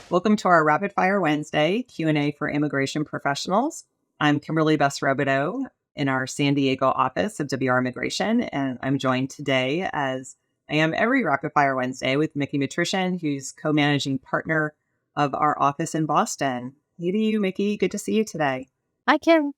Welcome to our Rapid Fire Wednesday Q&A for immigration professionals. I'm Kimberley Robidoux in our San Diego office of WR Immigration, and I'm joined today, as I am every Rapid Fire Wednesday, with Miki Matrician, who's co-managing partner of our office in Boston. Hey to you, Miki. Good to see you today. Hi, Kim.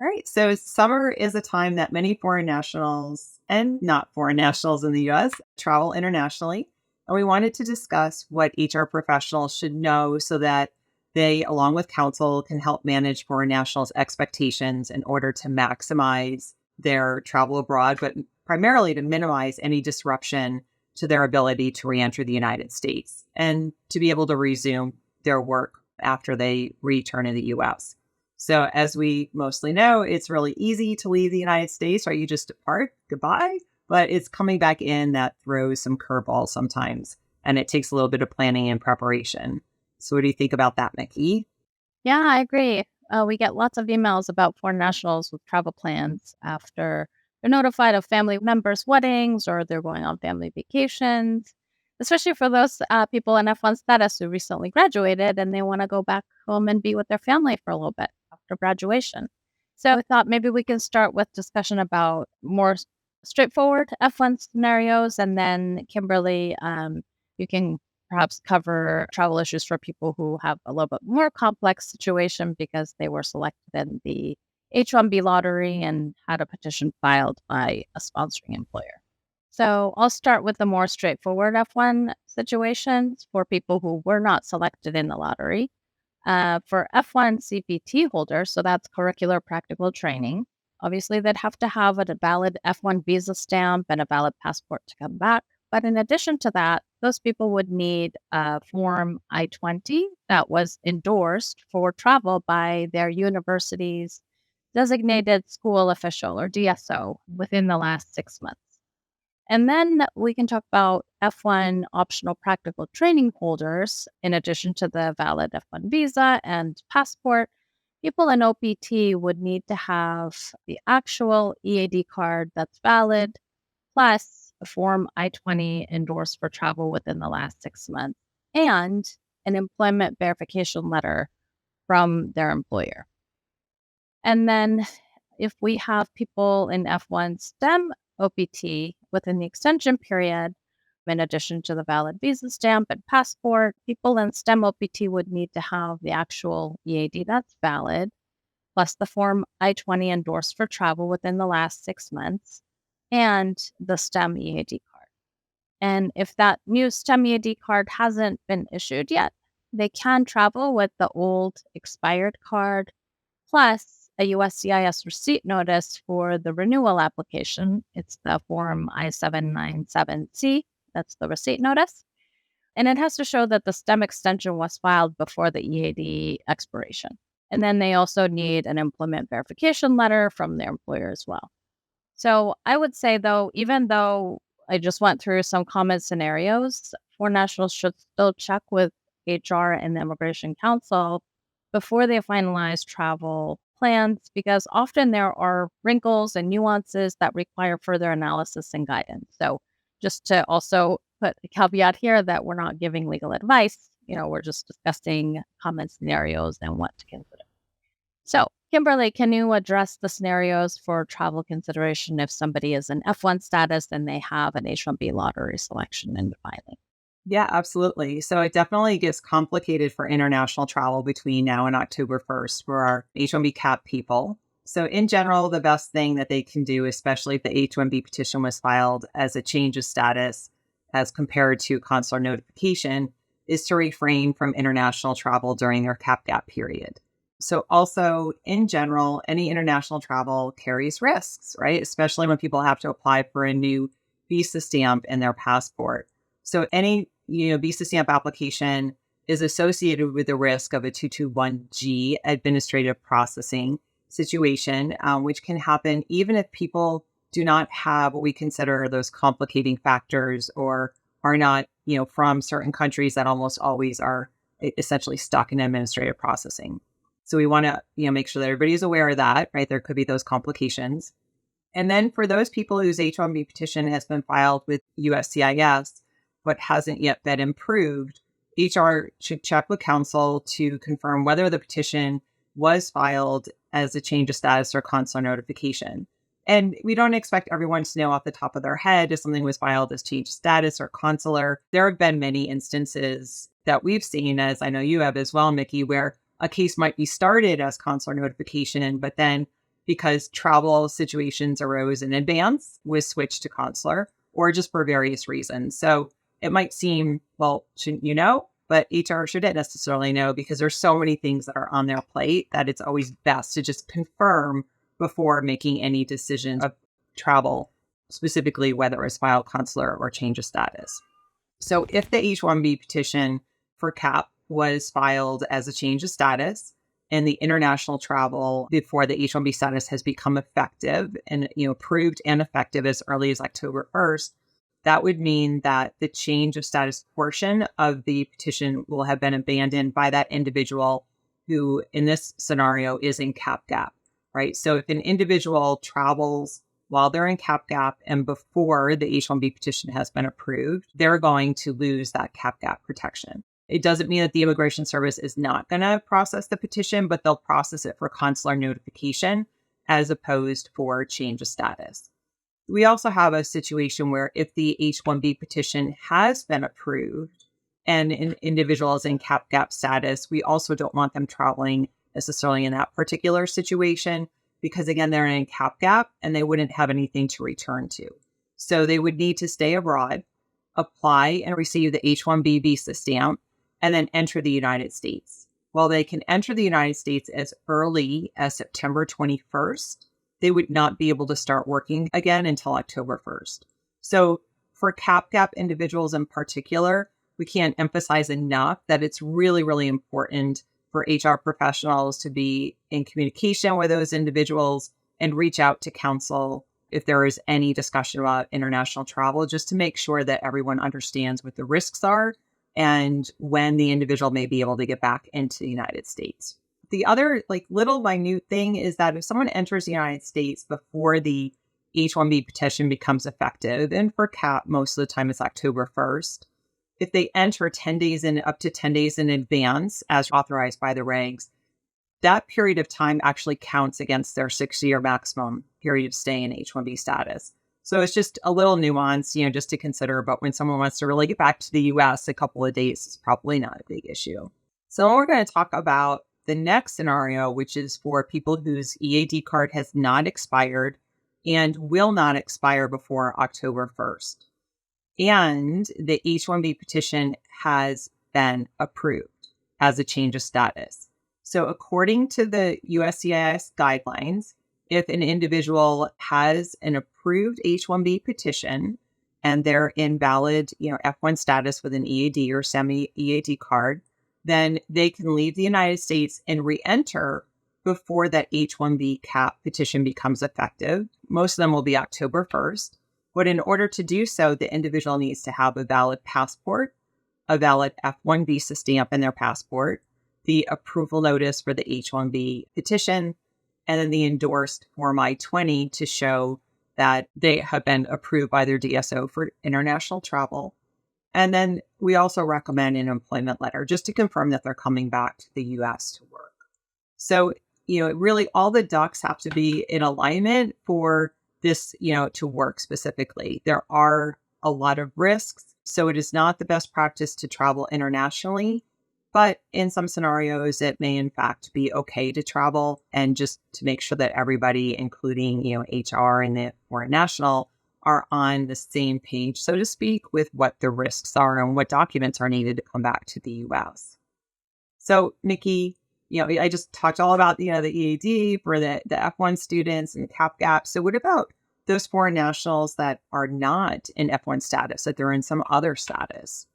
All right. So summer is a time that many foreign nationals and not foreign nationals in the U.S. travel internationally. And we wanted to discuss what HR professionals should know so that they, along with counsel, can help manage foreign nationals' expectations in order to maximize their travel abroad, but primarily to minimize any disruption to their ability to re-enter the United States and to be able to resume their work after they return in the U.S. So as we mostly know, it's really easy to leave the United States, right? You just depart, goodbye. But it's coming back in that throws some curveballs sometimes. And it takes a little bit of planning and preparation. So what do you think about that, Miki? Yeah, I agree. We get lots of emails about foreign nationals with travel plans after they're notified of family members' weddings or they're going on family vacations, especially for those people in F1 status who recently graduated and they want to go back home and be with their family for a little bit after graduation. So I thought maybe we can start with discussion about more straightforward F1 scenarios, and then Kimberly, you can perhaps cover travel issues for people who have a little bit more complex situation because they were selected in the H-1B lottery and had a petition filed by a sponsoring employer. So I'll start with the more straightforward F1 situations for people who were not selected in the lottery. For F1 CPT holders, so that's curricular practical training, obviously they'd have to have a valid F1 visa stamp and a valid passport to come back. But in addition to that, those people would need a Form I-20 that was endorsed for travel by their university's designated school official, or DSO, within the last 6 months. And then we can talk about F1 optional practical training holders. In addition to the valid F1 visa and passport, people in OPT would need to have the actual EAD card that's valid, plus a Form I-20 endorsed for travel within the last 6 months, and an employment verification letter from their employer. And then if we have people in F1 STEM OPT within the extension period, in addition to the valid visa stamp and passport, people in STEM OPT would need to have the actual EAD that's valid, plus the Form I-20 endorsed for travel within the last 6 months, and the STEM EAD card. And if that new STEM EAD card hasn't been issued yet, they can travel with the old expired card, plus a USCIS receipt notice for the renewal application. It's the Form I-797C. That's the receipt notice. And it has to show that the STEM extension was filed before the EAD expiration. And then they also need an employment verification letter from their employer as well. So I would say, though, even though I just went through some common scenarios, foreign nationals should still check with HR and the Immigration Council before they finalize travel plans, because often there are wrinkles and nuances that require further analysis and guidance. So just to also put a caveat here that we're not giving legal advice, we're just discussing common scenarios and what to consider. So, Kimberly, can you address the scenarios for travel consideration if somebody is in F1 status and they have an H-1B lottery selection in the filing? Yeah, absolutely. So it definitely gets complicated for international travel between now and October 1st for our H-1B cap people. So in general, the best thing that they can do, especially if the H-1B petition was filed as a change of status as compared to consular notification, is to refrain from international travel during their cap gap period. So also, in general, any international travel carries risks, right? Especially when people have to apply for a new visa stamp in their passport. So any visa stamp application is associated with the risk of a 221G administrative processing situation, which can happen even if people do not have what we consider those complicating factors or are not, from certain countries that almost always are essentially stuck in administrative processing. So we want to, make sure that everybody's aware of that, right? There could be those complications. And then for those people whose H-1B petition has been filed with USCIS, but hasn't yet been approved, HR should check with counsel to confirm whether the petition was filed as a change of status or consular notification. And we don't expect everyone to know off the top of their head if something was filed as change of status or consular. There have been many instances that we've seen, as I know you have as well, Miki, where a case might be started as consular notification, but then because travel situations arose in advance, was switched to consular, or just for various reasons. So it might seem, well, shouldn't you know? But HR shouldn't necessarily know because there's so many things that are on their plate that it's always best to just confirm before making any decisions of travel, specifically whether it's filed consular or change of status. So if the H-1B petition for CAP was filed as a change of status and the international travel before the H-1B status has become effective and approved and effective as early as October 1st, that would mean that the change of status portion of the petition will have been abandoned by that individual who, in this scenario, is in CAP gap, right? So if an individual travels while they're in CAP gap and before the H-1B petition has been approved, they're going to lose that CAP gap protection. It doesn't mean that the Immigration Service is not going to process the petition, but they'll process it for consular notification as opposed for change of status. We also have a situation where if the H-1B petition has been approved and an individual is in CAP gap status, we also don't want them traveling necessarily in that particular situation because, again, they're in CAP gap and they wouldn't have anything to return to. So they would need to stay abroad, apply and receive the H-1B visa stamp, and then enter the United States. While they can enter the United States as early as September 21st, they would not be able to start working again until October 1st. So for CAP gap individuals in particular, we can't emphasize enough that it's really, really important for HR professionals to be in communication with those individuals and reach out to counsel if there is any discussion about international travel, just to make sure that everyone understands what the risks are and when the individual may be able to get back into the United States. The other little minute thing is that if someone enters the United States before the H-1B petition becomes effective, and for CAP, most of the time it's October 1st, if they enter up to 10 days in advance, as authorized by the regs, that period of time actually counts against their 6-year maximum period of stay in H-1B status. So it's just a little nuance, just to consider. But when someone wants to really get back to the U.S., a couple of days is probably not a big issue. So we're going to talk about the next scenario, which is for people whose EAD card has not expired and will not expire before October 1st. And the H-1B petition has been approved as a change of status. So according to the USCIS guidelines, if an individual has an approved H-1B petition and they're in valid, F1 status with an EAD or semi-EAD card, then they can leave the United States and re-enter before that H-1B CAP petition becomes effective. Most of them will be October 1st. But in order to do so, the individual needs to have a valid passport, a valid F1 visa stamp in their passport, the approval notice for the H-1B petition, and then the endorsed Form I-20 to show that they have been approved by their DSO for international travel. And then we also recommend an employment letter just to confirm that they're coming back to the U.S. to work. So, really all the ducks have to be in alignment for this, to work specifically. There are a lot of risks. So it is not the best practice to travel internationally, but in some scenarios, it may in fact be okay to travel, and just to make sure that everybody, including, HR and the foreign national, are on the same page, so to speak, with what the risks are and what documents are needed to come back to the U.S. So, Miki, I just talked all about, the EAD for the F1 students and CAP gap. So what about those foreign nationals that are not in F1 status, that they're in some other status?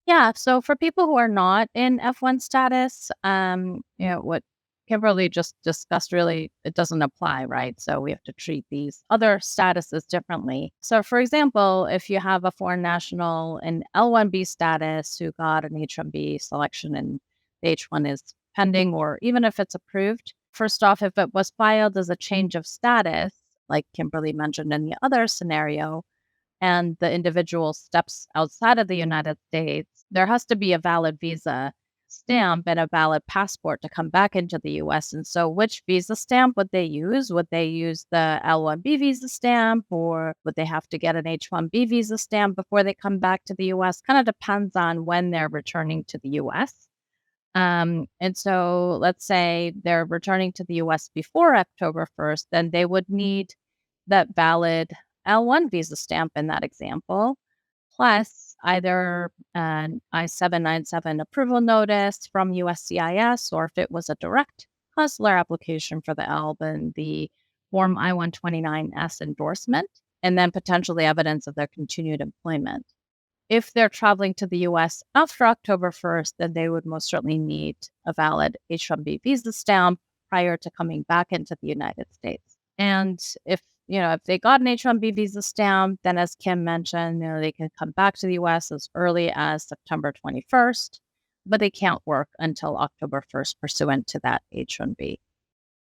Yeah, so for people who are not in F1 status, what Kimberley just discussed, really, it doesn't apply, right? So we have to treat these other statuses differently. So for example, if you have a foreign national in L1B status who got an H1B selection and the H1 is pending, or even if it's approved, first off, if it was filed as a change of status, like Kimberley mentioned in the other scenario, and the individual steps outside of the United States, there has to be a valid visa stamp and a valid passport to come back into the US. And so, which visa stamp would they use? Would they use the L1B visa stamp, or would they have to get an H1B visa stamp before they come back to the US? Kind of depends on when they're returning to the US. And so let's say they're returning to the US before October 1st, then they would need that valid L1 visa stamp in that example, plus either an I-797 approval notice from USCIS, or if it was a direct consular application for the L, then the Form I-129S endorsement, and then potentially evidence of their continued employment. If they're traveling to the US after October 1st, then they would most certainly need a valid H-1B visa stamp prior to coming back into the United States. And if they got an H-1B visa stamp, then as Kim mentioned, they can come back to the US as early as September 21st, but they can't work until October 1st pursuant to that H-1B.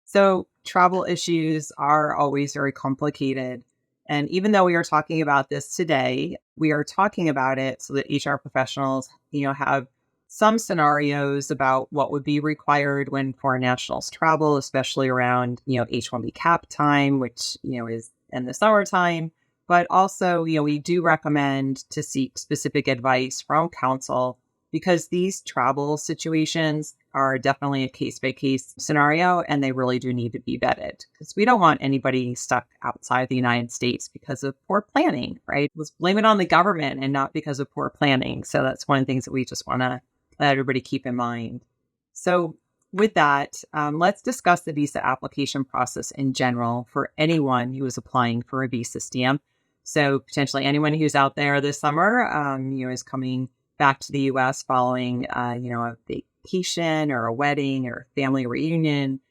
So travel issues are always very complicated. And even though we are talking about this today, we are talking about it so that HR professionals, have some scenarios about what would be required when foreign nationals travel, especially around, H-1B cap time, which, is in the summertime. But also, we do recommend to seek specific advice from counsel because these travel situations are definitely a case-by-case scenario, and they really do need to be vetted because we don't want anybody stuck outside the United States because of poor planning, right? Let's blame it on the government and not because of poor planning. So that's one of the things that we just want to let everybody keep in mind. So with that, let's discuss the visa application process in general for anyone who is applying for a visa stamp. So potentially anyone who's out there this summer, is coming back to the U.S. following, a vacation or a wedding or a family reunion.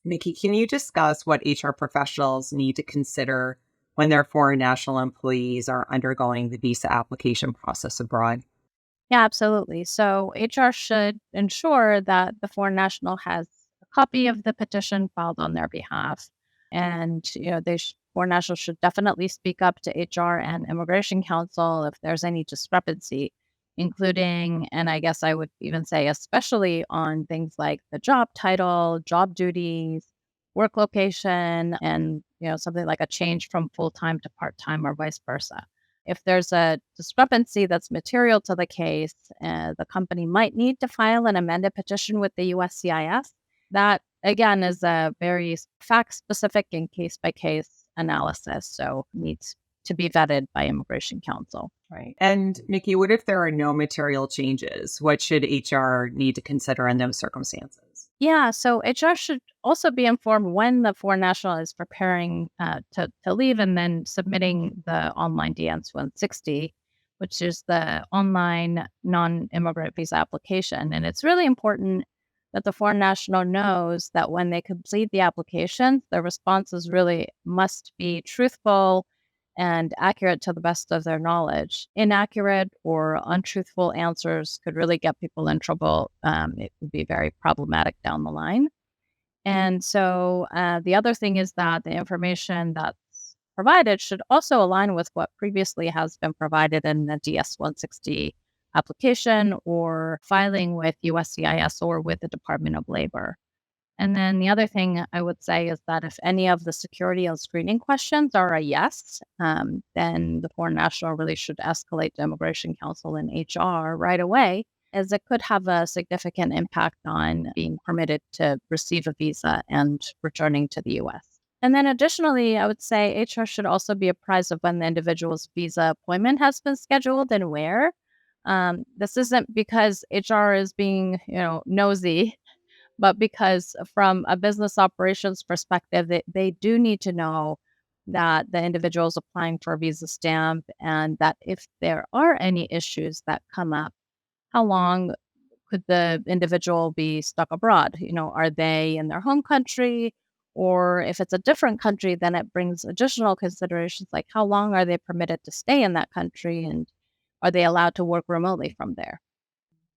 Miki, can you discuss what HR professionals need to consider when their foreign national employees are undergoing the visa application process abroad? Yeah, absolutely. So HR should ensure that the foreign national has a copy of the petition filed on their behalf. And, foreign nationals should definitely speak up to HR and Immigration Counsel if there's any discrepancy, including, and I guess I would even say, especially on things like the job title, job duties, work location, and, something like a change from full-time to part-time or vice versa. If there's a discrepancy that's material to the case, the company might need to file an amended petition with the USCIS. That, again, is a very fact-specific and case-by-case analysis, so needs to be vetted by Immigration Counsel. Right. And Miki, what if there are no material changes? What should HR need to consider in those circumstances? Yeah, so HR should also be informed when the foreign national is preparing to leave and then submitting the online DS 160, which is the online non-immigrant visa application. And it's really important that the foreign national knows that when they complete the application, the responses really must be truthful and accurate to the best of their knowledge. Inaccurate or untruthful answers could really get people in trouble. It would be very problematic down the line. And so the other thing is that the information that's provided should also align with what previously has been provided in the DS 160 application or filing with USCIS or with the Department of Labor. And then the other thing I would say is that if any of the security and screening questions are a yes, then the foreign national really should escalate to Immigration Counsel and HR right away, as it could have a significant impact on being permitted to receive a visa and returning to the US. And then additionally, I would say HR should also be apprised of when the individual's visa appointment has been scheduled and where. This isn't because HR is being, nosy, but because from a business operations perspective, they do need to know that the individual is applying for a visa stamp and that if there are any issues that come up, how long could the individual be stuck abroad? Are they in their home country? Or if it's a different country, then it brings additional considerations like how long are they permitted to stay in that country and are they allowed to work remotely from there?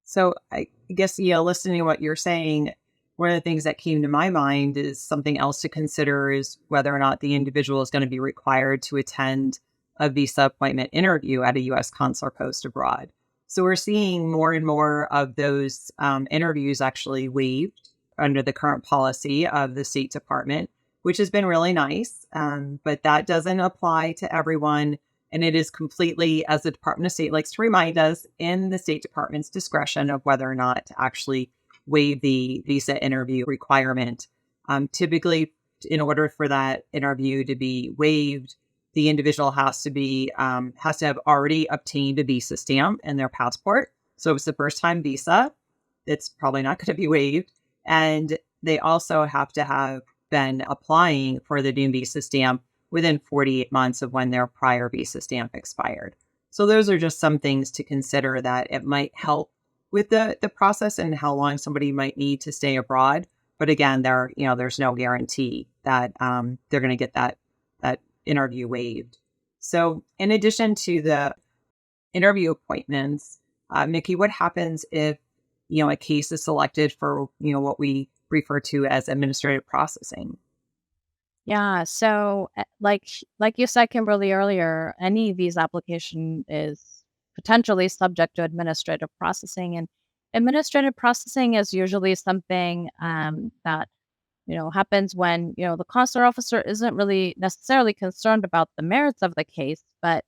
So I guess, listening to what you're saying, one of the things that came to my mind is something else to consider is whether or not the individual is going to be required to attend a visa appointment interview at a U.S. consular post abroad. So we're seeing more and more of those interviews actually waived under the current policy of the State Department, which has been really nice. But that doesn't apply to everyone. And it is completely, as the Department of State likes to remind us, in the State Department's discretion of whether or not to actually waive the visa interview requirement. Typically, in order for that interview to be waived, the individual has to have already obtained a visa stamp in their passport. So if it's a first-time visa, it's probably not going to be waived. And they also have to have been applying for the new visa stamp within 48 months of when their prior visa stamp expired. So those are just some things to consider that it might help with the process and how long somebody might need to stay abroad. But again, there's no guarantee that they're going to get that interview waived. So in addition to the interview appointments, Miki, what happens if, a case is selected for, what we refer to as administrative processing? Yeah. So, like you said, Kimberly, earlier, any visa application is potentially subject to administrative processing, and administrative processing is usually something that happens when the consular officer isn't really necessarily concerned about the merits of the case, but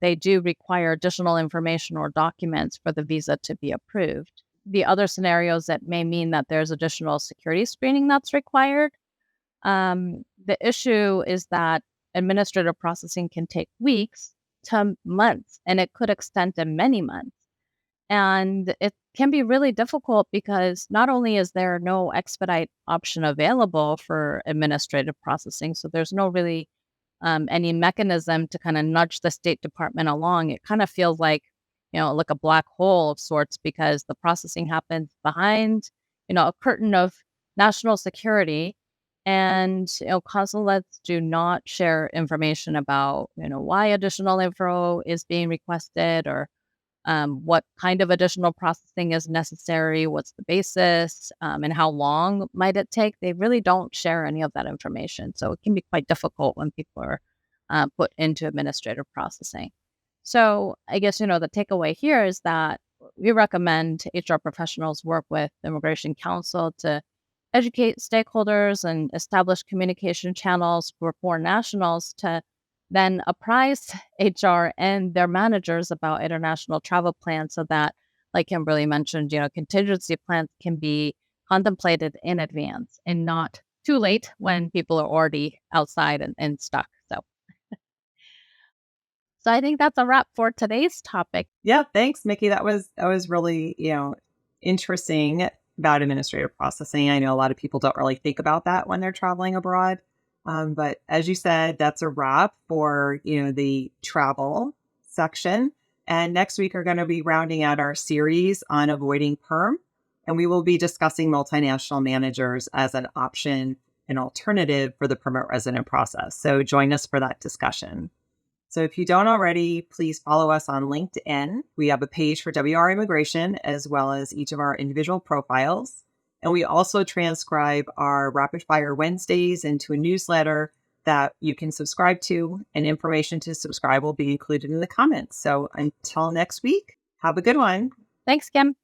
they do require additional information or documents for the visa to be approved. The other scenarios that may mean that there's additional security screening that's required. The issue is that administrative processing can take weeks to months, and it could extend to many months. And it can be really difficult because not only is there no expedite option available for administrative processing, so there's no really any mechanism to kind of nudge the State Department along. It kind of feels like a black hole of sorts, because the processing happens behind, a curtain of national security. And, consulates do not share information about, why additional info is being requested, or what kind of additional processing is necessary, what's the basis, and how long might it take. They really don't share any of that information. So it can be quite difficult when people are put into administrative processing. So I guess, the takeaway here is that we recommend HR professionals work with immigration counsel to educate stakeholders and establish communication channels for foreign nationals to then apprise HR and their managers about international travel plans, so that, like Kimberly mentioned, contingency plans can be contemplated in advance and not too late when people are already outside and stuck. So I think that's a wrap for today's topic. Yeah, thanks, Miki. That was really, interesting about administrative processing. I know a lot of people don't really think about that when they're traveling abroad. But as you said, that's a wrap for, the travel section. And next week, we're going to be rounding out our series on avoiding perm. And we will be discussing multinational managers as an option, an alternative for the permanent resident process. So join us for that discussion. So if you don't already, please follow us on LinkedIn. We have a page for WR Immigration, as well as each of our individual profiles. And we also transcribe our Rapid Fire Wednesdays into a newsletter that you can subscribe to, and information to subscribe will be included in the comments. So until next week, have a good one. Thanks, Kim.